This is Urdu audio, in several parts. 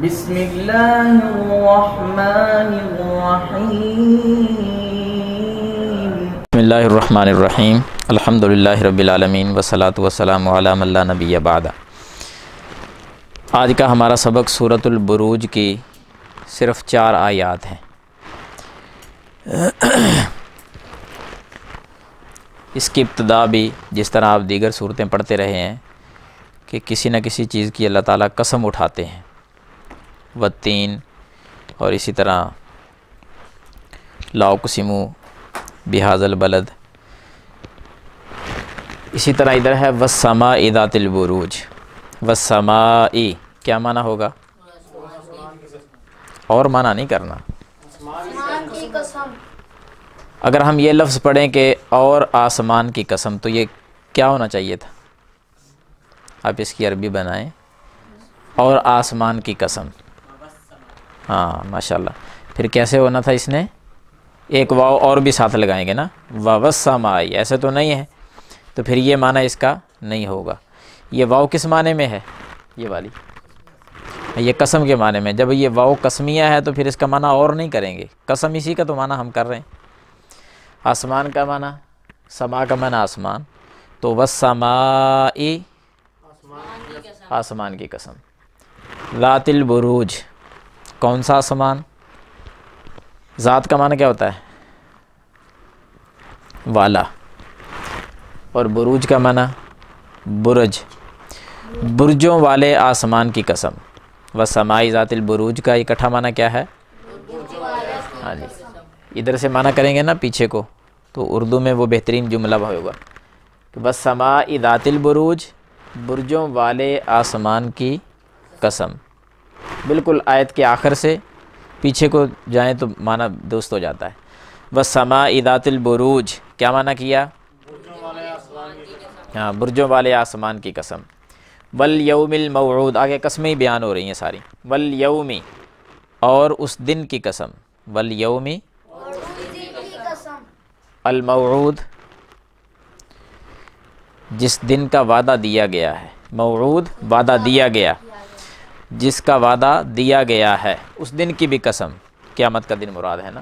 بسم اللہ الرحمن الرحیم بسم اللہ الرحمن الرحیم الحمدللہ رب العالمین والصلاة والسلام علی من لا نبی بعد۔ آج کا ہمارا سبق سورۃ البروج کی صرف 4 آیات ہیں۔ اس کی ابتدا بھی جس طرح آپ دیگر صورتیں پڑھتے رہے ہیں کہ کسی نہ کسی چیز کی اللہ تعالیٰ قسم اٹھاتے ہیں، والتین، اور اسی طرح لا اقسم بہذا البلد، اسی طرح ادھر ہے والسماء ذات البروج۔ والسماء کیا معنی ہوگا؟ اور معنی نہیں کرنا۔ اگر ہم یہ لفظ پڑھیں کہ اور آسمان کی قسم تو یہ کیا ہونا چاہیے تھا؟ آپ اس کی عربی بنائیں، اور آسمان کی قسم۔ ہاں ماشاءاللہ، پھر کیسے ہونا تھا؟ اس نے ایک واو اور بھی ساتھ لگائیں گے نا، والسماء، ایسے تو نہیں ہے، تو پھر یہ معنی اس کا نہیں ہوگا۔ یہ واو کس معنی میں ہے؟ یہ والی، یہ قسم کے معنی میں۔ جب یہ واو قسمیہ ہے تو پھر اس کا معنی اور نہیں کریں گے، قسم اسی کا تو معنی ہم کر رہے ہیں۔ آسمان کا معنی، سما کا معنی آسمان، تو والسماء، آسمان کی قسم۔ ذات البروج، کون سا آسمان؟ ذات کا معنی کیا ہوتا ہے؟ والا، اور بروج کا معنی برج، برجوں والے آسمان کی قسم۔ والسماء ذات البروج کا اکٹھا معنی کیا ہے؟ ہاں جی، ادھر سے معنی کریں گے نا پیچھے کو، تو اردو میں وہ بہترین جملہ ہوگا کہ والسماء ذات البروج، برجوں والے آسمان کی قسم۔ بالکل آیت کے آخر سے پیچھے کو جائیں تو معنی درست ہو جاتا ہے۔ والسماء ذات البروج کیا معنی کیا؟ ہاں، برجوں والے آسمان کی قسم۔ والیوم الموعود، آگے قسمیں بیان ہو رہی ہیں ساری۔ والیوم، اور اس دن کی قسم۔ والیوم الموعود، جس دن کا وعدہ دیا گیا ہے۔ موعود، وعدہ دیا گیا، جس کا وعدہ دیا گیا ہے، اس دن کی بھی قسم۔ قیامت کا دن مراد ہے نا۔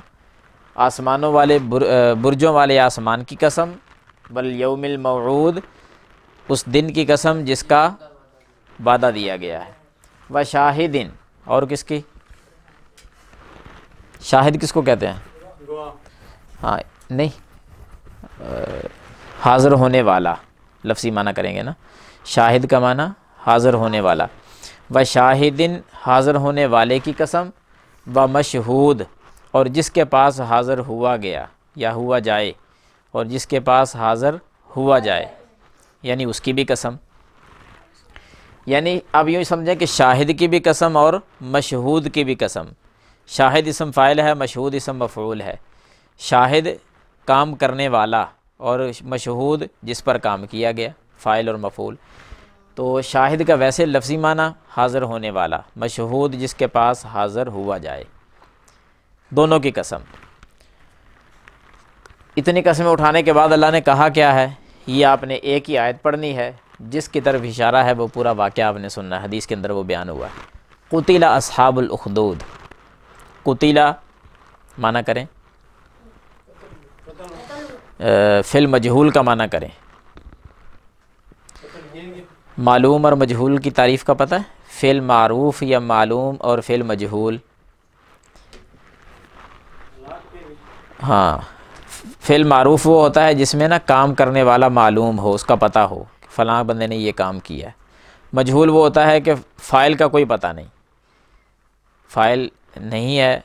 آسمانوں والے برجوں والے آسمان کی قسم، والیوم الموعود، اس دن کی قسم جس کا وعدہ دیا گیا ہے۔ وشاہدن، اور کس کی؟ شاہد کس کو کہتے ہیں؟ ہاں نہیں، حاضر ہونے والا، لفظی معنی کریں گے نا۔ شاہد کا معنی حاضر ہونے والا۔ وشاہدن، حاضر ہونے والے کی قسم۔ ومشہود، اور جس کے پاس حاضر ہوا گیا یا ہوا جائے، اور جس کے پاس حاضر ہوا جائے، یعنی اس کی بھی قسم۔ یعنی اب یوں سمجھیں کہ شاہد کی بھی قسم اور مشہود کی بھی قسم۔ شاہد اسم فاعل ہے، مشہود اسم مفعول ہے۔ شاہد کام کرنے والا، اور مشہود جس پر کام کیا گیا، فاعل اور مفعول۔ تو شاہد کا ویسے لفظی معنی حاضر ہونے والا، مشہود جس کے پاس حاضر ہوا جائے، دونوں کی قسم۔ اتنی قسمیں اٹھانے کے بعد اللہ نے کہا کیا ہے؟ یہ آپ نے ایک ہی آیت پڑھنی ہے، جس کی طرف اشارہ ہے وہ پورا واقعہ آپ نے سننا ہے، حدیث کے اندر وہ بیان ہوا ہے۔ قتل اصحاب الاخدود، قتل معنی کریں، فعل مجہول کا معنی کریں۔ معلوم اور مجہول کی تعریف کا پتہ ہے؟ فعل معروف یا معلوم اور فعل مجہول۔ ہاں، فعل معروف وہ ہوتا ہے جس میں نا کام کرنے والا معلوم ہو، اس کا پتہ ہو، فلاں بندے نے یہ کام کیا ہے۔ مجہول وہ ہوتا ہے کہ فاعل کا کوئی پتہ نہیں، فاعل نہیں ہے،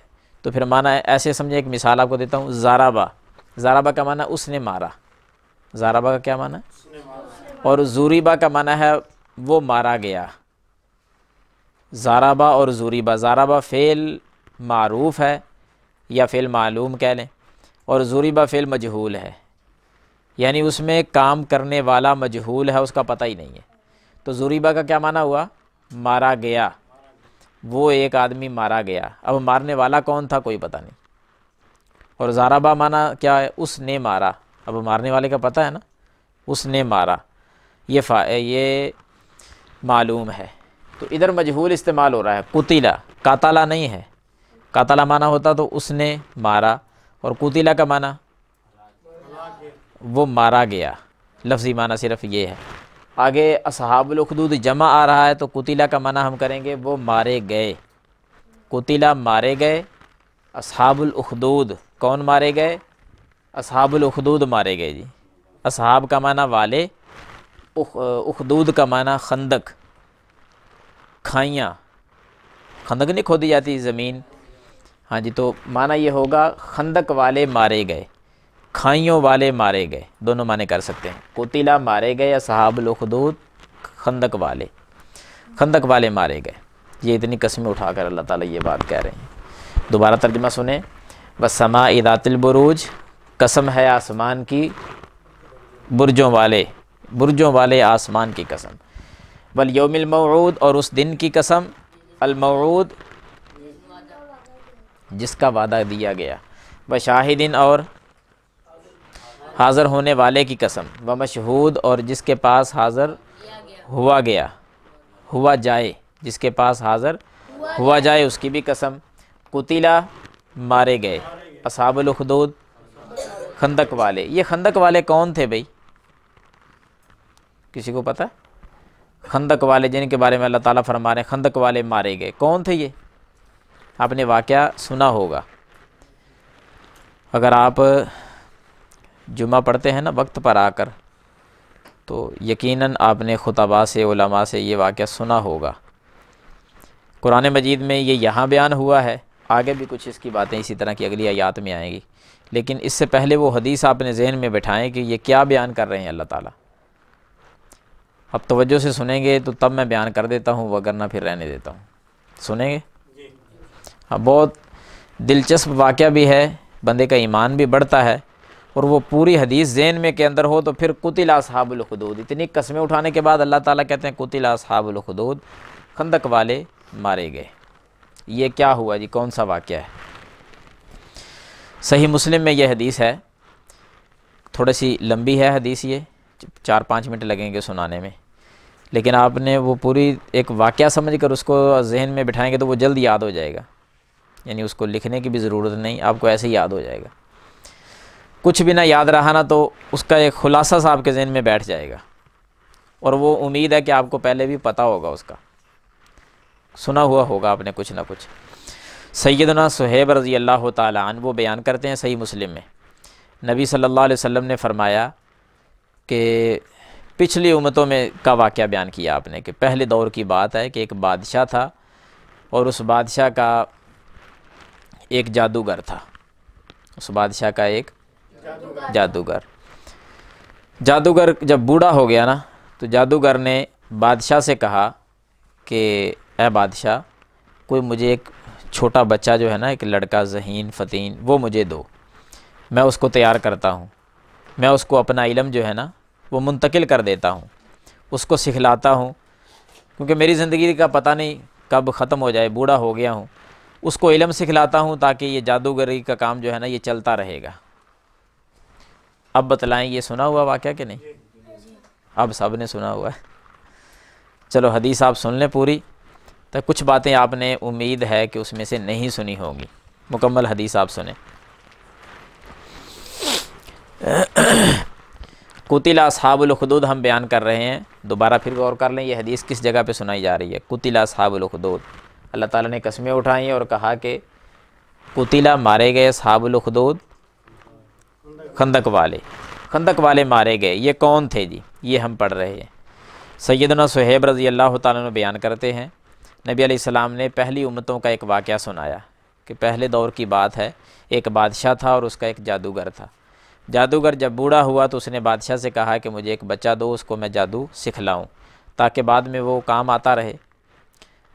تو پھر معنی ایسے سمجھیں، ایک مثال آپ کو دیتا ہوں۔ ضربہ، ضربہ کا معنی اس نے مارا، ضربہ کا کیا معنی؟ اور ضربہ کا معنی ہے وہ مارا گیا۔ ضربہ اور ضربہ، ضربہ فعل معروف ہے یا فعل معلوم کہہ لیں، اور ضربہ فعل مجہول ہے، یعنی اس میں کام کرنے والا مجہول ہے، اس کا پتہ ہی نہیں ہے۔ تو ضربہ کا کیا معنی ہوا؟ مارا گیا، وہ ایک آدمی مارا گیا۔ اب مارنے والا کون تھا کوئی پتہ نہیں۔ اور ضربہ معنی کیا ہے؟ اس نے مارا، اب مارنے والے کا پتہ ہے نا، اس نے مارا، یہ معلوم ہے۔ تو تو ادھر مجہول استعمال ہو رہا ہے، قتل، قاتلہ نہیں ہے، قاتلہ معنی ہوتا تو اس نے مارا، اور قتل کا معنی وہ مارا گیا، لفظی معنی صرف یہ ہے۔ آگے اصحاب الاخدود جمع آ رہا ہے تو قتل کا معنی ہم کریں گے وہ مارے گئے، قتل مارے گئے، اصحاب الاخدود کون مارے گئے؟ اصحاب الاخدود مارے گئے جی۔ اصحاب کا معنی والے، اخدود کا معنی خندق، کھائیاں، خندق نہیں کھودی جاتی زمین، ہاں جی، تو معنی یہ ہوگا خندق والے مارے گئے، کھائیوں والے مارے گئے، دونوں معنی کر سکتے ہیں۔ قتلہ مارے گئے، اصحاب الاخدود خندق والے، خندق والے مارے گئے۔ یہ اتنی قسمیں اٹھا کر اللہ تعالیٰ یہ بات کہہ رہے ہیں۔ دوبارہ ترجمہ سنیں، والسماء ذات البروج، قسم ہے آسمان کی برجوں والے آسمان کی قسم، والیوم الموعود، اور اس دن کی قسم، الموعود جس کا وعدہ دیا گیا، وشاہدین، اور حاضر ہونے والے کی قسم، ومشہود، اور جس کے پاس حاضر ہوا جائے، جس کے پاس حاضر ہوا جائے اس کی بھی قسم۔ قتلہ مارے گئے، اصحاب الاخدود خندق والے۔ یہ خندق والے کون تھے بھئی؟ کسی کو پتہ؟ خندق والے جن کے بارے میں اللہ تعالیٰ فرما رہے ہیں خندق والے مارے گئے، کون تھے یہ؟ آپ نے واقعہ سنا ہوگا، اگر آپ جمعہ پڑھتے ہیں نا وقت پر آ کر تو یقیناً آپ نے خطباء سے، علماء سے یہ واقعہ سنا ہوگا۔ قرآن مجید میں یہ یہاں بیان ہوا ہے، آگے بھی کچھ اس کی باتیں اسی طرح کی اگلی آیات میں آئیں گی، لیکن اس سے پہلے وہ حدیث آپ نے ذہن میں بٹھائیں کہ یہ کیا بیان کر رہے ہیں اللہ تعالیٰ۔ اب توجہ سے سنیں گے تو تب میں بیان کر دیتا ہوں، وگرنہ پھر رہنے دیتا ہوں۔ سنیں گے؟ ہاں، بہت دلچسپ واقعہ بھی ہے، بندے کا ایمان بھی بڑھتا ہے، اور وہ پوری حدیث ذہن میں کے اندر ہو تو پھر قتل اصحاب الاخدود، اتنی قسمیں اٹھانے کے بعد اللہ تعالیٰ کہتے ہیں قتل اصحاب الاخدود، خندق والے مارے گئے۔ یہ کیا ہوا جی؟ کون سا واقعہ ہے؟ صحیح مسلم میں یہ حدیث ہے، تھوڑی سی لمبی ہے حدیث، یہ 4-5 منٹ لگیں گے سنانے میں، لیکن آپ نے وہ پوری ایک واقعہ سمجھ کر اس کو ذہن میں بٹھائیں گے تو وہ جلد یاد ہو جائے گا، یعنی اس کو لکھنے کی بھی ضرورت نہیں، آپ کو ایسے ہی یاد ہو جائے گا۔ کچھ بھی نہ یاد رہا نا تو اس کا ایک خلاصہ سا آپ کے ذہن میں بیٹھ جائے گا، اور وہ امید ہے کہ آپ کو پہلے بھی پتہ ہوگا، اس کا سنا ہوا ہوگا آپ نے کچھ نہ کچھ۔ سیدنا صہیب رضی اللہ تعالیٰ عنہ وہ بیان کرتے ہیں صحیح مسلم میں، نبی صلی اللہ علیہ وسلم نے فرمایا کہ پچھلی امتوں میں کا واقعہ بیان کیا آپ نے کہ پہلے دور کی بات ہے کہ ایک بادشاہ تھا، اور اس بادشاہ کا ایک جادوگر تھا، اس بادشاہ کا ایک جادوگر جب بوڑھا ہو گیا نا تو جادوگر نے بادشاہ سے کہا کہ اے بادشاہ، کوئی مجھے ایک چھوٹا بچہ جو ہے نا، ایک لڑکا ذہین فتین، وہ مجھے دو، میں اس کو تیار کرتا ہوں، میں اس کو اپنا علم جو ہے نا وہ منتقل کر دیتا ہوں، اس کو سکھلاتا ہوں، کیونکہ میری زندگی کا پتہ نہیں کب ختم ہو جائے، بوڑھا ہو گیا ہوں، اس کو علم سکھلاتا ہوں تاکہ یہ جادوگری کا کام جو ہے نا یہ چلتا رہے گا۔ اب بتلائیں یہ سنا ہوا واقعہ کہ نہیں؟ اب سب نے سنا ہوا ہے۔ چلو حدیث آپ سن لیں پوری، تو کچھ باتیں آپ نے امید ہے کہ اس میں سے نہیں سنی ہوں گی، مکمل حدیث آپ سنیں۔ قتل اصحاب الاخدود ہم بیان کر رہے ہیں، دوبارہ پھر غور کر لیں یہ حدیث کس جگہ پہ سنائی جا رہی ہے۔ قتل اصحاب الاخدود، اللہ تعالیٰ نے قسمیں اٹھائیں اور کہا کہ قتل مارے گئے اصحاب الاخدود، خندق والے مارے گئے۔ یہ کون تھے جی؟ یہ ہم پڑھ رہے ہیں۔ سیدنا صہیب رضی اللہ تعالیٰ عنہ بیان کرتے ہیں، نبی علیہ السلام نے پہلی امتوں کا ایک واقعہ سنایا کہ پہلے دور کی بات ہے، ایک بادشاہ تھا اور اس کا ایک جادوگر تھا۔ جادوگر جب بوڑھا ہوا تو اس نے بادشاہ سے کہا کہ مجھے ایک بچہ دو، اس کو میں جادو سکھلاؤں تاکہ بعد میں وہ کام آتا رہے۔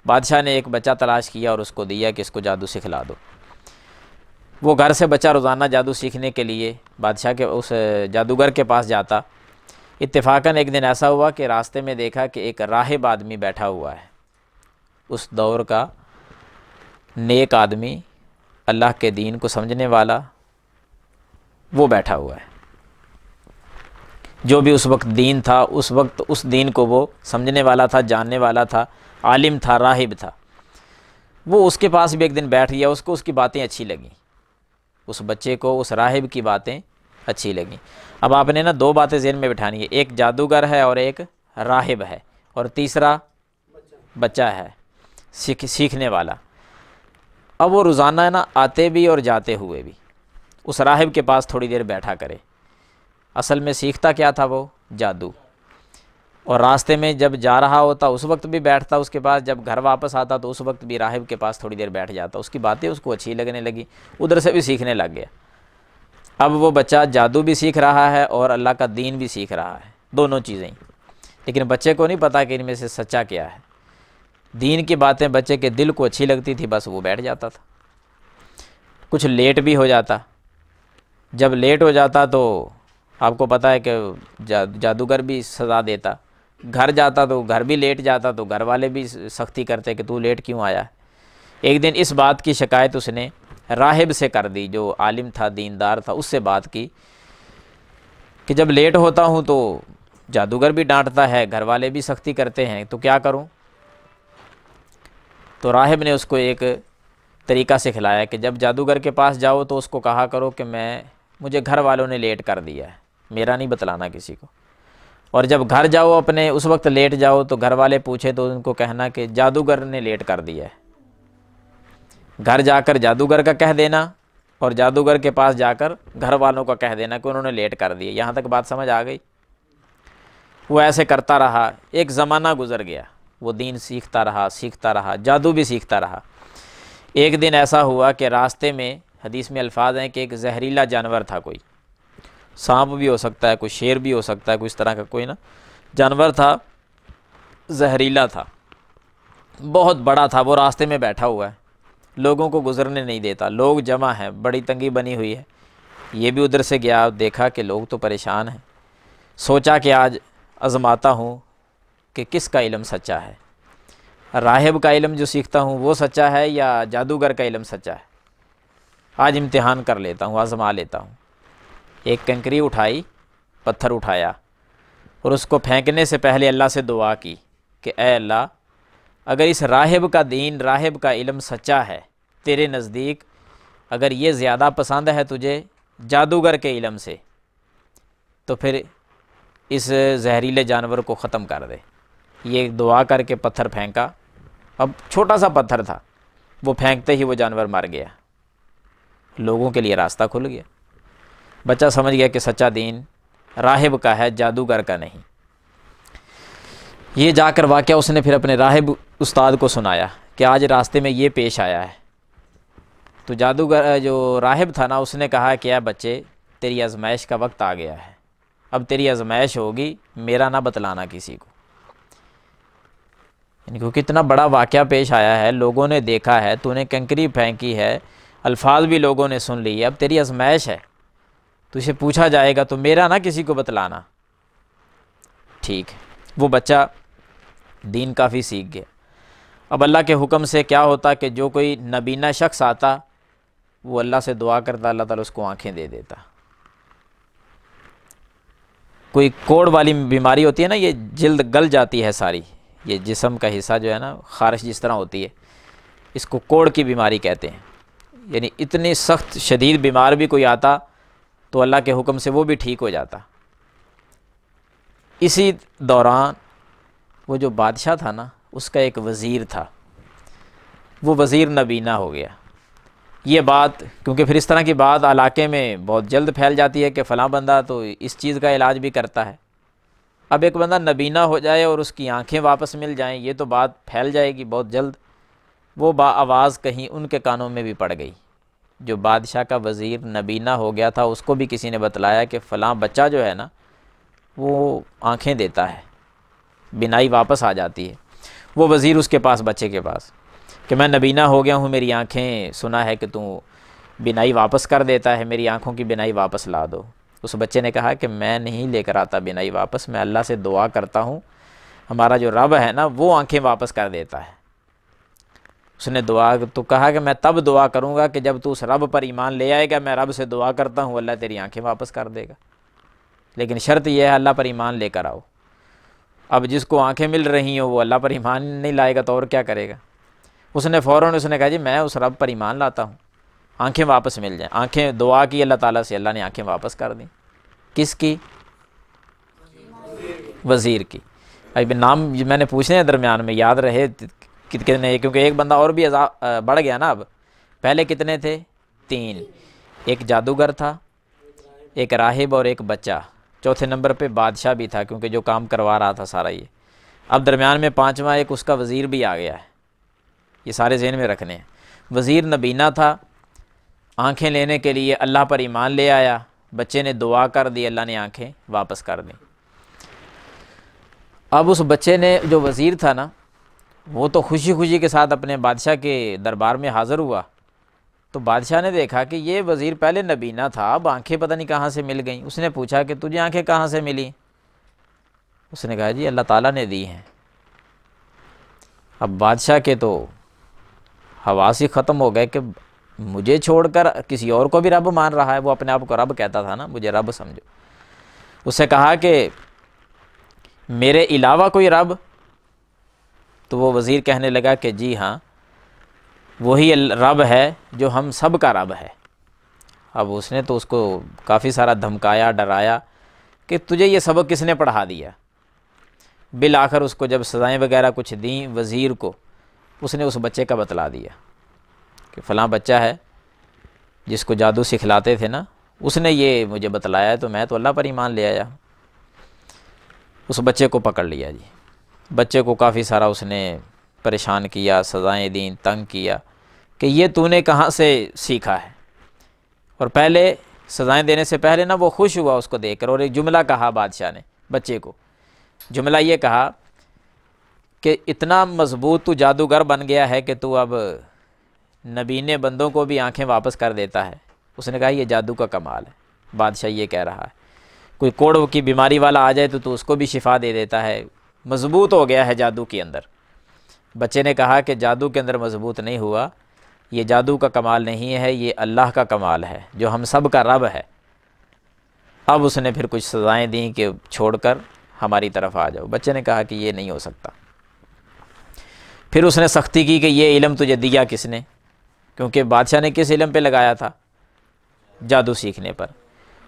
بادشاہ نے ایک بچہ تلاش کیا اور اس کو دیا کہ اس کو جادو سکھلا دو۔ وہ گھر سے بچہ روزانہ جادو سیکھنے کے لیے بادشاہ کے اس جادوگر کے پاس جاتا۔ اتفاقاً ایک دن ایسا ہوا کہ راستے میں دیکھا کہ ایک راہب آدمی بیٹھا ہوا ہے، اس دور کا نیک آدمی، اللہ کے دین کو سمجھنے والا، وہ بیٹھا ہوا ہے۔ جو بھی اس وقت دین تھا، اس وقت اس دین کو وہ سمجھنے والا تھا، جاننے والا تھا، عالم تھا، راہب تھا، وہ اس کے پاس بھی ایک دن بیٹھ گیا، اس کو اس کی باتیں اچھی لگیں، اس بچے کو اس راہب کی باتیں اچھی لگیں۔ اب آپ نے نا دو باتیں ذہن میں بٹھانی ہے، ایک جادوگر ہے اور ایک راہب ہے، اور تیسرا بچہ ہے سیکھنے والا۔ اب وہ روزانہ نا آتے بھی اور جاتے ہوئے بھی اس راہب کے پاس تھوڑی دیر بیٹھا کرے۔ اصل میں سیکھتا کیا تھا وہ؟ جادو۔ اور راستے میں جب جا رہا ہوتا اس وقت بھی بیٹھتا اس کے پاس، جب گھر واپس آتا تو اس وقت بھی راہب کے پاس تھوڑی دیر بیٹھ جاتا، اس کی باتیں اس کو اچھی لگنے لگی، ادھر سے بھی سیکھنے لگ گیا۔ اب وہ بچہ جادو بھی سیکھ رہا ہے اور اللہ کا دین بھی سیکھ رہا ہے، دونوں چیزیں ہی۔ لیکن بچے کو نہیں پتا کہ ان میں سے سچا کیا ہے۔ دین کی باتیں بچے کے دل کو اچھی لگتی تھی، بس وہ بیٹھ جاتا تھا۔ کچھ لیٹ بھی ہو جاتا، جب لیٹ ہو جاتا تو آپ کو پتہ ہے کہ جادوگر بھی سزا دیتا، گھر جاتا تو گھر بھی لیٹ جاتا تو گھر والے بھی سختی کرتے کہ تو لیٹ کیوں آیا ہے۔ ایک دن اس بات کی شکایت اس نے راہب سے کر دی، جو عالم تھا، دیندار تھا، اس سے بات کی کہ جب لیٹ ہوتا ہوں تو جادوگر بھی ڈانٹتا ہے، گھر والے بھی سختی کرتے ہیں، تو کیا کروں؟ تو راہب نے اس کو ایک طریقہ سکھلایا کہ جب جادوگر کے پاس جاؤ تو اس کو کہا کرو کہ مجھے گھر والوں نے لیٹ کر دیا ہے، میرا نہیں بتلانا کسی کو۔ اور جب گھر جاؤ اپنے اس وقت لیٹ جاؤ تو گھر والے پوچھے تو ان کو کہنا کہ جادوگر نے لیٹ کر دیا ہے۔ گھر جا کر جادوگر کا کہہ دینا اور جادوگر کے پاس جا کر گھر والوں کا کہہ دینا کہ انہوں نے لیٹ کر دیا۔ یہاں تک بات سمجھ آ گئی؟ وہ ایسے کرتا رہا، ایک زمانہ گزر گیا، وہ دین سیکھتا رہا، جادو بھی سیکھتا رہا۔ ایک دن ایسا ہوا کہ راستے میں، حدیث میں الفاظ ہیں کہ ایک زہریلا جانور تھا، کوئی سانپ بھی ہو سکتا ہے، کوئی شیر بھی ہو سکتا ہے، کوئی اس طرح کا کوئی نا جانور تھا، زہریلا تھا، بہت بڑا تھا۔ وہ راستے میں بیٹھا ہوا ہے، لوگوں کو گزرنے نہیں دیتا، لوگ جمع ہیں، بڑی تنگی بنی ہوئی ہے۔ یہ بھی ادھر سے گیا، دیکھا کہ لوگ تو پریشان ہیں، سوچا کہ آج آزماتا ہوں کہ کس کا علم سچا ہے، راہب کا علم جو سیکھتا ہوں وہ سچا ہے یا جادوگر کا علم سچا ہے۔ آج امتحان کر لیتا ہوں، آزما لیتا ہوں۔ ایک کنکری اٹھائی، پتھر اٹھایا اور اس کو پھینکنے سے پہلے اللہ سے دعا کی کہ اے اللہ، اگر اس راہب کا دین، راہب کا علم سچا ہے تیرے نزدیک، اگر یہ زیادہ پسند ہے تجھے جادوگر کے علم سے، تو پھر اس زہریلے جانور کو ختم کر دے۔ یہ دعا کر کے پتھر پھینکا، اب چھوٹا سا پتھر تھا، وہ پھینکتے ہی وہ جانور مر گیا، لوگوں کے لیے راستہ کھل گیا۔ بچہ سمجھ گیا کہ سچا دین راہب کا ہے، جادوگر کا نہیں۔ یہ جا کر واقعہ اس نے پھر اپنے راہب استاد کو سنایا کہ آج راستے میں یہ پیش آیا ہے۔ تو جادوگر جو راہب تھا نا، اس نے کہا کہ اے بچے، تیری آزمائش کا وقت آ گیا ہے، اب تیری آزمائش ہوگی، میرا نہ بتلانا کسی کو۔ یعنی کہ کتنا بڑا واقعہ پیش آیا ہے، لوگوں نے دیکھا ہے، تو نے کنکری پھینکی ہے، الفاظ بھی لوگوں نے سن لی ہے، اب تیری آزمائش ہے، تو اسے پوچھا جائے گا تو میرا نہ کسی کو بتلانا۔ ٹھیک ہے، وہ بچہ دین کافی سیکھ گیا۔ اب اللہ کے حکم سے کیا ہوتا کہ جو کوئی نبینہ شخص آتا وہ اللہ سے دعا کرتا، اللہ تعالیٰ اس کو آنکھیں دے دیتا۔ کوئی کوڑ والی بیماری ہوتی ہے نا، یہ جلد گل جاتی ہے ساری، یہ جسم کا حصہ جو ہے نا خارش جس طرح ہوتی ہے، اس کو کوڑ کی بیماری کہتے ہیں۔ یعنی اتنی سخت شدید بیمار بھی کوئی آتا تو اللہ کے حکم سے وہ بھی ٹھیک ہو جاتا۔ اسی دوران وہ جو بادشاہ تھا نا، اس کا ایک وزیر تھا، وہ وزیر نبینہ ہو گیا۔ یہ بات کیونکہ پھر اس طرح کی بات علاقے میں بہت جلد پھیل جاتی ہے کہ فلاں بندہ تو اس چیز کا علاج بھی کرتا ہے۔ اب ایک بندہ نبینہ ہو جائے اور اس کی آنکھیں واپس مل جائیں، یہ تو بات پھیل جائے گی بہت جلد۔ وہ آواز کہیں ان کے کانوں میں بھی پڑ گئی۔ جو بادشاہ کا وزیر نبینہ ہو گیا تھا، اس کو بھی کسی نے بتلایا کہ فلاں بچہ جو ہے نا وہ آنکھیں دیتا ہے، بینائی واپس آ جاتی ہے۔ وہ وزیر اس کے پاس، بچے کے پاس، کہ میں نبینہ ہو گیا ہوں، میری آنکھیں، سنا ہے کہ تو بینائی واپس کر دیتا ہے، میری آنکھوں کی بینائی واپس لا دو۔ اس بچے نے کہا کہ میں نہیں لے کر آتا بینائی واپس، میں اللہ سے دعا کرتا ہوں، ہمارا جو رب ہے نا وہ آنکھیں واپس کر دیتا ہے۔ اس نے دعا تو کہا کہ میں تب دعا کروں گا کہ جب تو اس رب پر ایمان لے آئے گا، میں رب سے دعا کرتا ہوں اللہ تیری آنکھیں واپس کر دے گا، لیکن شرط یہ ہے اللہ پر ایمان لے کر آؤ۔ اب جس کو آنکھیں مل رہی ہوں وہ اللہ پر ایمان نہیں لائے گا تو اور کیا کرے گا؟ اس نے فوراً کہا جی میں اس رب پر ایمان لاتا ہوں، آنکھیں واپس مل جائیں۔ آنکھیں دعا کی اللہ تعالیٰ سے، اللہ نے آنکھیں واپس کر دیں۔ کس کی؟ وزیر کی۔ اب نام میں نے پوچھنے ہیں درمیان میں، یاد رہے کتنے، کیونکہ ایک بندہ اور بھی بڑھ گیا نا۔ اب پہلے کتنے تھے؟ 3، ایک جادوگر تھا، ایک راہب اور ایک بچہ، چوتھے نمبر پہ بادشاہ بھی تھا کیونکہ جو کام کروا رہا تھا سارا یہ۔ اب درمیان میں 5واں ایک اس کا وزیر بھی آ گیا ہے، یہ سارے ذہن میں رکھنے ہیں۔ وزیر نبینا تھا، آنکھیں لینے کے لیے اللہ پر ایمان لے آیا، بچے نے دعا کر دی، اللہ نے آنکھیں واپس کر دیں۔ اب اس بچے نے، جو وزیر تھا نا، وہ تو خوشی خوشی کے ساتھ اپنے بادشاہ کے دربار میں حاضر ہوا، تو بادشاہ نے دیکھا کہ یہ وزیر پہلے نبینا تھا، اب آنکھیں پتہ نہیں کہاں سے مل گئیں۔ اس نے پوچھا کہ تجھے آنکھیں کہاں سے ملی؟ اس نے کہا جی اللہ تعالیٰ نے دی ہیں۔ اب بادشاہ کے تو حواس ہی ختم ہو گئے کہ مجھے چھوڑ کر کسی اور کو بھی رب مان رہا ہے۔ وہ اپنے آپ کو رب کہتا تھا نا، مجھے رب سمجھو۔ اس سے کہا کہ میرے علاوہ کوئی رب؟ تو وہ وزیر کہنے لگا کہ جی ہاں، وہی رب ہے جو ہم سب کا رب ہے۔ اب اس نے تو اس کو کافی سارا دھمکایا، ڈرایا کہ تجھے یہ سبق کس نے پڑھا دیا۔ بالآخر اس کو جب سزائیں وغیرہ کچھ دیں وزیر کو، اس نے اس بچے کا بتلا دیا کہ فلاں بچہ ہے جس کو جادو سکھلاتے تھے نا، اس نے یہ مجھے بتلایا ہے، تو میں تو اللہ پر ایمان لے آیا۔ اس بچے کو پکڑ لیا جی، بچے کو کافی سارا اس نے پریشان کیا، سزائیں دیں، تنگ کیا کہ یہ تو نے کہاں سے سیکھا ہے۔ اور پہلے سزائیں دینے سے پہلے نا وہ خوش ہوا اس کو دیکھ کر، اور ایک جملہ کہا بادشاہ نے بچے کو، جملہ یہ کہا کہ اتنا مضبوط تو جادوگر بن گیا ہے کہ تو اب نبینے بندوں کو بھی آنکھیں واپس کر دیتا ہے۔ اس نے کہا یہ جادو کا کمال ہے، بادشاہ یہ کہہ رہا ہے، کوئی کوڑ کی بیماری والا آ جائے تو اس کو بھی شفا دے دیتا ہے، مضبوط ہو گیا ہے جادو کے اندر۔ بچے نے کہا کہ جادو کے اندر مضبوط نہیں ہوا، یہ جادو کا کمال نہیں ہے، یہ اللہ کا کمال ہے جو ہم سب کا رب ہے۔ اب اس نے پھر کچھ سزائیں دیں کہ چھوڑ کر ہماری طرف آ جاؤ۔ بچے نے کہا کہ یہ نہیں ہو سکتا۔ پھر اس نے سختی کی کہ یہ علم تجھے دیا کس نے؟ کیونکہ بادشاہ نے کس علم پہ لگایا تھا؟ جادو سیکھنے پر۔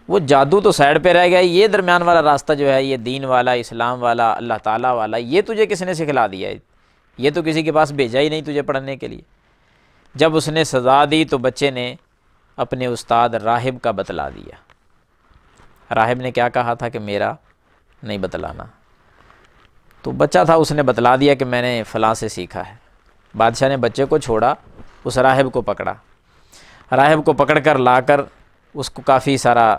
وہ جادو تو سائڈ پہ رہ گیا، یہ درمیان والا راستہ جو ہے، یہ دین والا، اسلام والا، اللہ تعالیٰ والا، یہ تجھے کس نے سکھلا دیا ہے؟ یہ تو کسی کے پاس بھیجا ہی نہیں تجھے پڑھنے کے لیے۔ جب اس نے سزا دی تو بچے نے اپنے استاد راہب کا بتلا دیا۔ راہب نے کیا کہا تھا کہ میرا نہیں بتلانا، تو بچہ تھا، اس نے بتلا دیا کہ میں نے فلاں سے سیکھا ہے۔ بادشاہ نے بچے کو چھوڑا، اس راہب کو پکڑا، راہب کو پکڑ کر لا کر اس کو کافی سارا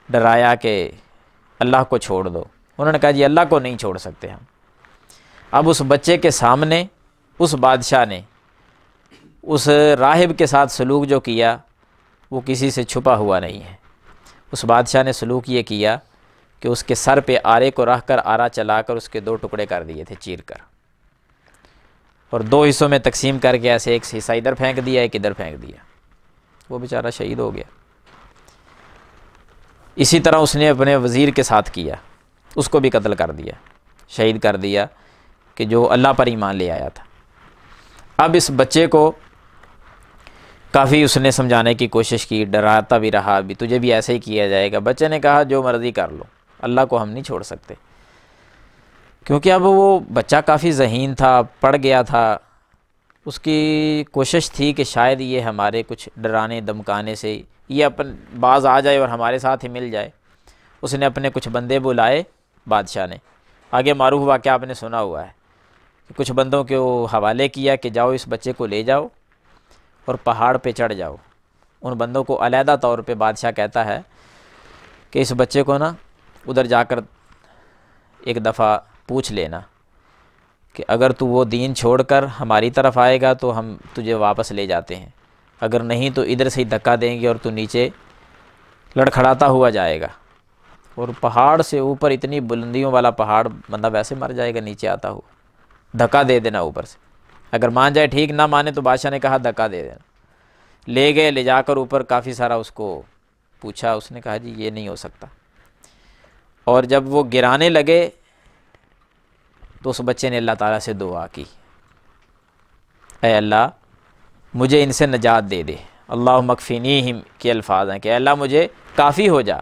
ڈرایا کہ اللہ کو چھوڑ دو۔ انہوں نے کہا جی اللہ کو نہیں چھوڑ سکتے ہم۔ اب اس بچے کے سامنے اس بادشاہ نے اس راہب کے ساتھ سلوک جو کیا وہ کسی سے چھپا ہوا نہیں ہے۔ اس بادشاہ نے سلوک یہ کیا کہ اس کے سر پہ آرے کو رکھ کر آرا چلا کر اس کے 2 ٹکڑے کر دیے تھے چیر کر، اور 2 حصوں میں تقسیم کر کے ایسے ایک حصہ ادھر پھینک دیا، ایک ادھر پھینک دیا۔ وہ بیچارہ شہید ہو گیا۔ اسی طرح اس نے اپنے وزیر کے ساتھ کیا، اس کو بھی قتل کر دیا، شہید کر دیا، کہ جو اللہ پر ایمان لے آیا تھا۔ اب اس بچے کو کافی اس نے سمجھانے کی کوشش کی، ڈراتا بھی رہا، بھی تجھے بھی ایسے ہی کیا جائے گا۔ بچے نے کہا جو مرضی کر لو، اللہ کو ہم نہیں چھوڑ سکتے، کیونکہ اب وہ بچہ کافی ذہین تھا، پڑھ گیا تھا۔ اس کی کوشش تھی کہ شاید یہ ہمارے کچھ ڈرانے دمکانے سے یہ باز آ جائے اور ہمارے ساتھ ہی مل جائے۔ اس نے اپنے کچھ بندے بلائے، بادشاہ نے، آگے معروف واقعہ آپ نے سنا ہوا ہے، کہ کچھ بندوں کے حوالے کیا کہ جاؤ اس بچے کو لے جاؤ اور پہاڑ پہ چڑھ جاؤ۔ ان بندوں کو علیحدہ طور پہ بادشاہ کہتا ہے کہ اس بچے کو نا ادھر جا کر ایک دفعہ پوچھ لینا کہ اگر تو وہ دین چھوڑ کر ہماری طرف آئے گا تو ہم تجھے واپس لے جاتے ہیں، اگر نہیں تو ادھر سے ہی دھکا دیں گے اور تو نیچے لڑکھڑاتا ہوا جائے گا۔ اور پہاڑ سے اوپر، اتنی بلندیوں والا پہاڑ، بندہ ویسے مر جائے گا نیچے آتا ہوا، دھکا دے دینا اوپر سے، اگر مان جائے ٹھیک، نہ مانے تو بادشاہ نے کہا دھکا دے دینا۔ لے گئے، لے جا کر اوپر کافی سارا اس کو پوچھا، اس نے کہا جی یہ نہیں ہو سکتا۔ اور جب وہ گرانے لگے تو اس بچے نے اللہ تعالیٰ سے دعا کی، اے اللہ مجھے ان سے نجات دے دے، اللہم اکفینیہم کے الفاظ ہیں کہ اے اللہ مجھے کافی ہو جا،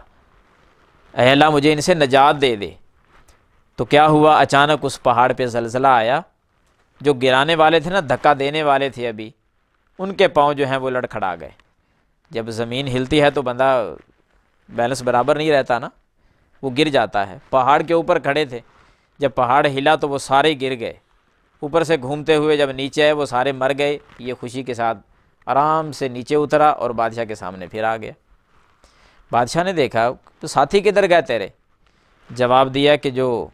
اے اللہ مجھے ان سے نجات دے دے۔ تو کیا ہوا، اچانک اس پہاڑ پہ زلزلہ آیا، جو گرانے والے تھے نا، دھکا دینے والے تھے ابھی، ان کے پاؤں جو ہیں وہ لڑکھڑا گئے۔ جب زمین ہلتی ہے تو بندہ بیلنس برابر نہیں رہتا نا، وہ گر جاتا ہے۔ پہاڑ کے اوپر کھڑے تھے، جب پہاڑ ہلا تو وہ سارے گر گئے، اوپر سے گھومتے ہوئے جب نیچے آئے وہ سارے مر گئے۔ یہ خوشی کے ساتھ آرام سے نیچے اترا اور بادشاہ کے سامنے پھر آ گیا۔ بادشاہ نے دیکھا تو ساتھی کدھر گئے تیرے؟ جواب دیا کہ جو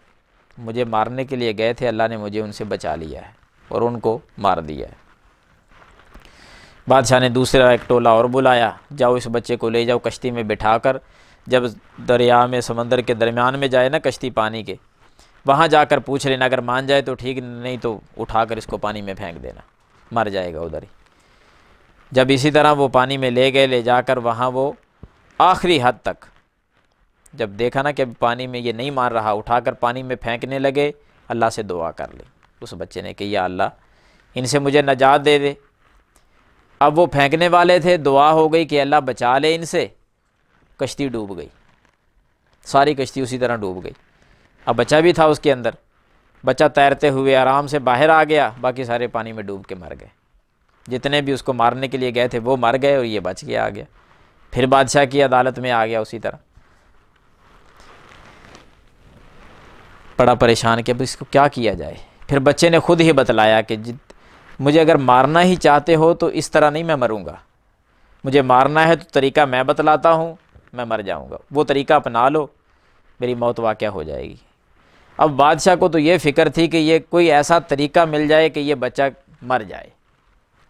مجھے مارنے کے لیے گئے تھے اللہ نے مجھے ان سے بچا لیا ہے اور ان کو مار دیا ہے۔ بادشاہ نے دوسرا ایک ٹولہ اور بلایا، جاؤ اس بچے کو لے جاؤ کشتی میں بٹھا کر، جب دریا میں سمندر کے درمیان میں جائے نا کشتی پانی کے، وہاں جا کر پوچھ لینا، اگر مان جائے تو ٹھیک، نہیں تو اٹھا کر اس کو پانی میں پھینک دینا، مر جائے گا ادھر ہی۔ جب اسی طرح وہ پانی میں لے گئے، لے جا کر وہاں وہ آخری حد تک جب دیکھا نا کہ اب پانی میں یہ نہیں مار رہا، اٹھا کر پانی میں پھینکنے لگے، اللہ سے دعا کر لی اس بچے نے کہ یا اللہ ان سے مجھے نجات دے دے۔ اب وہ پھینکنے والے تھے، دعا ہو گئی کہ اللہ بچا لے ان سے، کشتی ڈوب گئی، ساری کشتی اسی طرح ڈوب گئی۔ اب بچہ بھی تھا اس کے اندر، بچہ تیرتے ہوئے آرام سے باہر آ گیا، باقی سارے پانی میں ڈوب کے مر گئے۔ جتنے بھی اس کو مارنے کے لیے گئے تھے وہ مر گئے اور یہ بچ کے آ گیا، پھر بادشاہ کی عدالت میں آ گیا اسی طرح۔ بڑا پریشان کہ اب اس کو کیا کیا جائے۔ پھر بچے نے خود ہی بتلایا کہ مجھے اگر مارنا ہی چاہتے ہو تو اس طرح نہیں میں مروں گا، مجھے مارنا ہے تو طریقہ میں بتلاتا ہوں، میں مر جاؤں گا، وہ طریقہ اپنا لو، میری موت واقع ہو جائے گی۔ اب بادشاہ کو تو یہ فکر تھی کہ یہ کوئی ایسا طریقہ مل جائے کہ یہ بچہ مر جائے،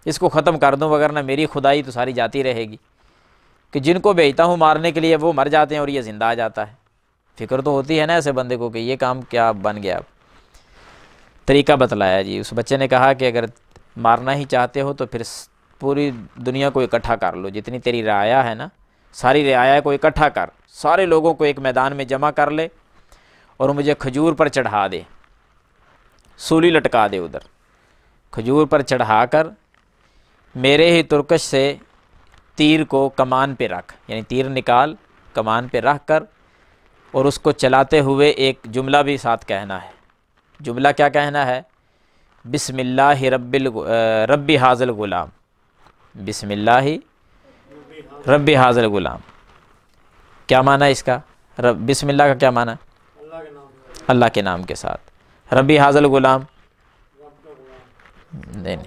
اس کو ختم کر دوں، وگرنہ میری خدائی تو ساری جاتی رہے گی کہ جن کو بھیجتا ہوں مارنے کے لیے وہ مر جاتے ہیں اور یہ زندہ آ جاتا ہے۔ فکر تو ہوتی ہے نا ایسے بندے کو کہ یہ کام کیا بن گیا۔ اب طریقہ بتلایا جی، اس بچے نے کہا کہ اگر مارنا ہی چاہتے ہو تو پھر پوری دنیا کو اکٹھا کر لو، جتنی تیری رعایا ہے نا ساری رعایا کو اکٹھا کر، سارے لوگوں کو ایک میدان میں جمع کر لے اور مجھے کھجور پر چڑھا دے، سولی لٹکا دے ادھر، کھجور پر چڑھا کر میرے ہی ترکش سے تیر کو کمان پہ رکھ، یعنی تیر نکال کمان پہ رکھ کر، اور اس کو چلاتے ہوئے ایک جملہ بھی ساتھ کہنا ہے۔ جملہ کیا کہنا ہے؟ بسم اللہ رب ھذا الغلام، بسم اللہ رب ھذا الغلام۔ کیا معنی ہے اس کا؟ بسم اللہ کا کیا معنی ہے؟ اللہ کے نام کے ساتھ۔ رب ھذا الغلام نہیں،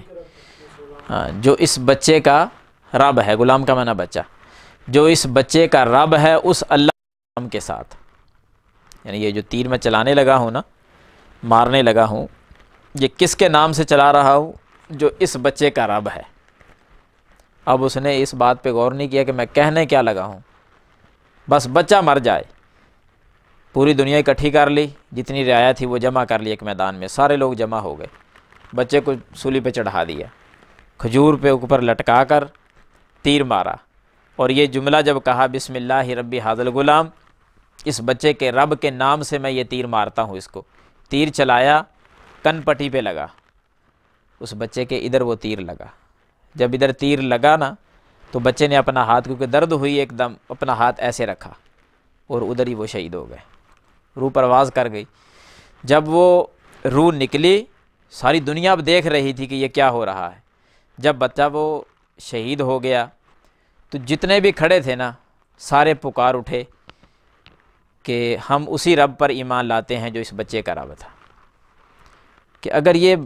ہاں، جو اس بچے کا رب ہے، غلام کا معنی بچہ، جو اس بچے کا رب ہے اس اللہ کے نام کے ساتھ، یعنی یہ جو تیر میں چلانے لگا ہوں نا، مارنے لگا ہوں، یہ کس کے نام سے چلا رہا ہوں؟ جو اس بچے کا رب ہے۔ اب اس نے اس بات پہ غور نہیں کیا کہ میں کہنے کیا لگا ہوں، بس بچہ مر جائے۔ پوری دنیا اکٹھی کر لی، جتنی رعایا تھی وہ جمع کر لی ایک میدان میں، سارے لوگ جمع ہو گئے، بچے کو سولی پہ چڑھا دیا، کھجور پہ اوپر لٹکا کر تیر مارا، اور یہ جملہ جب کہا بسم اللہ رب ھذا الغلام، اس بچے کے رب کے نام سے میں یہ تیر مارتا ہوں، اس کو تیر چلایا، کن پٹی پہ لگا، اس بچے کے ادھر وہ تیر لگا۔ جب ادھر تیر لگا نا تو بچے نے اپنا ہاتھ، کیونکہ درد ہوئی ایک دم، اپنا ہاتھ ایسے رکھا اور ادھر ہی وہ شہید ہو گئے، روح پرواز کر گئی۔ جب وہ روح نکلی، ساری دنیا اب دیکھ رہی تھی کہ یہ کیا ہو رہا ہے۔ جب بچہ وہ شہید ہو گیا تو جتنے بھی کھڑے تھے نا سارے پکار اٹھے کہ ہم اسی رب پر ایمان لاتے ہیں جو اس بچے کا رب تھا، کہ اگر یہ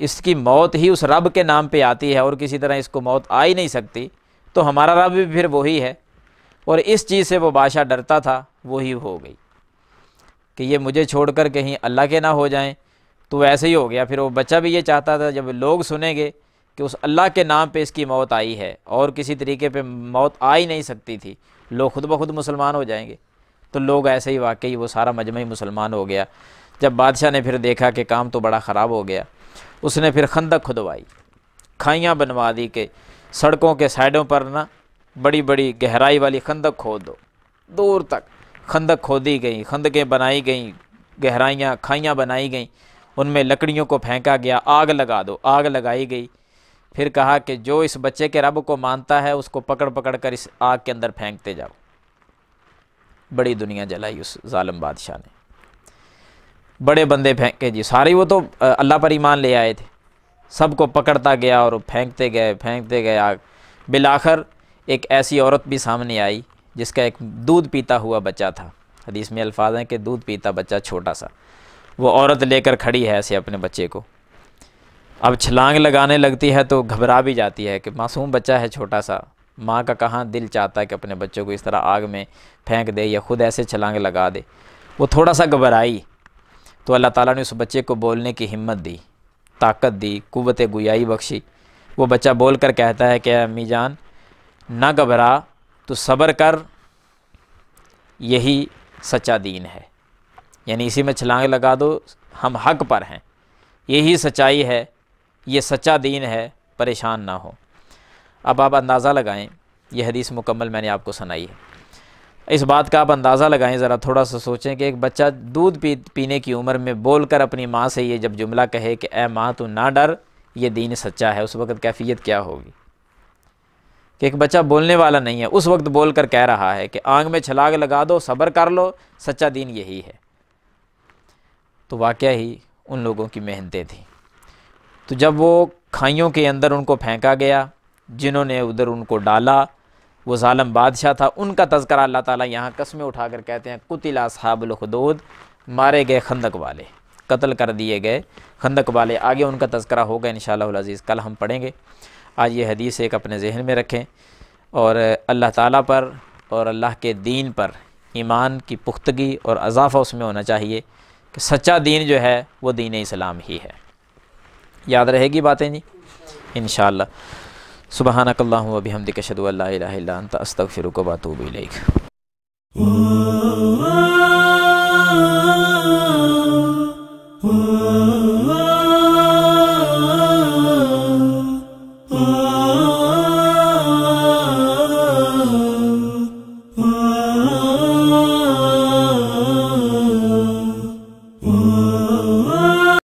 اس کی موت ہی اس رب کے نام پہ آتی ہے اور کسی طرح اس کو موت آ ہی نہیں سکتی تو ہمارا رب بھی پھر وہی ہے، اور اس چیز سے وہ بادشاہ ڈرتا تھا، وہی ہو گئی کہ یہ مجھے چھوڑ کر کہیں اللہ کے نہ ہو جائیں، تو ایسے ہی ہو گیا۔ پھر وہ بچہ بھی یہ چاہتا تھا جب لوگ سنیں گے کہ اس اللہ کے نام پہ اس کی موت آئی ہے اور کسی طریقے پہ موت آ ہی نہیں سکتی تھی، لوگ خود بخود مسلمان ہو جائیں گے، تو لوگ ایسے ہی واقعی وہ سارا مجمع مسلمان ہو گیا۔ جب بادشاہ نے پھر دیکھا کہ کام تو بڑا خراب ہو گیا، اس نے پھر خندق کھدوائی، کھائیاں بنوا دی کہ سڑکوں کے سائڈوں پر نا بڑی بڑی گہرائی والی خندق کھود دو، دور تک خندق کھودی گئیں، خندقیں بنائی گئیں، گہرائیاں کھائیاں بنائی گئیں، ان میں لکڑیوں کو پھینکا گیا، آگ لگا دو، آگ لگائی گئی، پھر کہا کہ جو اس بچے کے رب کو مانتا ہے اس کو پکڑ پکڑ کر اس آگ کے اندر پھینکتے جاؤ۔ بڑی دنیا جلائی اس ظالم بادشاہ نے، بڑے بندے پھینکے جی، سارے وہ تو اللہ پر ایمان لے آئے تھے، سب کو پکڑتا گیا اور پھینکتے گئے آگ۔ بالآخر ایک ایسی عورت بھی سامنے آئی جس کا ایک دودھ پیتا ہوا بچہ تھا، حدیث میں الفاظ ہیں کہ دودھ پیتا بچہ چھوٹا سا، وہ عورت لے کر کھڑی ہے ایسے اپنے بچے کو، اب چھلانگ لگانے لگتی ہے تو گھبرا بھی جاتی ہے کہ معصوم بچہ ہے چھوٹا سا، ماں کا کہاں دل چاہتا ہے کہ اپنے بچوں کو اس طرح آگ میں پھینک دے یا خود ایسے چھلانگ لگا دے۔ وہ تھوڑا سا گھبرائی تو اللہ تعالیٰ نے اس بچے کو بولنے کی ہمت دی، طاقت دی، قوت گویائی بخشی۔ وہ بچہ بول کر کہتا ہے کہ اے امی جان نہ گھبرا، تو صبر کر، یہی سچا دین ہے، یعنی اسی میں چھلانگ لگا دو، ہم حق پر ہیں، یہی سچائی ہے، یہ سچا دین ہے، پریشان نہ ہو۔ اب آپ اندازہ لگائیں، یہ حدیث مکمل میں نے آپ کو سنائی ہے، اس بات کا آپ اندازہ لگائیں، ذرا تھوڑا سا سوچیں کہ ایک بچہ دودھ پینے کی عمر میں بول کر اپنی ماں سے یہ جب جملہ کہے کہ اے ماں تو نہ ڈر، یہ دین سچا ہے، اس وقت کیفیت کیا ہوگی؟ کہ ایک بچہ بولنے والا نہیں ہے، اس وقت بول کر کہہ رہا ہے کہ آگ میں چھلانگ لگا دو، صبر کر لو، سچا دین یہی ہے۔ تو واقعہ ہی ان لوگوں کی محنتیں تھیں۔ تو جب وہ کھائیوں کے اندر ان کو پھینکا گیا، جنہوں نے ادھر ان کو ڈالا وہ ظالم بادشاہ تھا، ان کا تذکرہ اللہ تعالیٰ یہاں قسمیں اٹھا کر کہتے ہیں قتل اصحاب الخدود، مارے گئے خندق والے، قتل کر دیے گئے خندق والے۔ آگے ان کا تذکرہ ہوگا انشاءاللہ العزیز، کل ہم پڑھیں گے۔ آج یہ حدیث ایک اپنے ذہن میں رکھیں، اور اللہ تعالیٰ پر اور اللہ کے دین پر ایمان کی پختگی اور اضافہ اس میں ہونا چاہیے کہ سچا دین جو ہے وہ دین اسلام ہی ہے۔ یاد رہے گی باتیں جی انشاءاللہ۔ سبحانک اللہم و بحمدک اشہد ان لا الہ الا انت استغفرک و اتوب الیک۔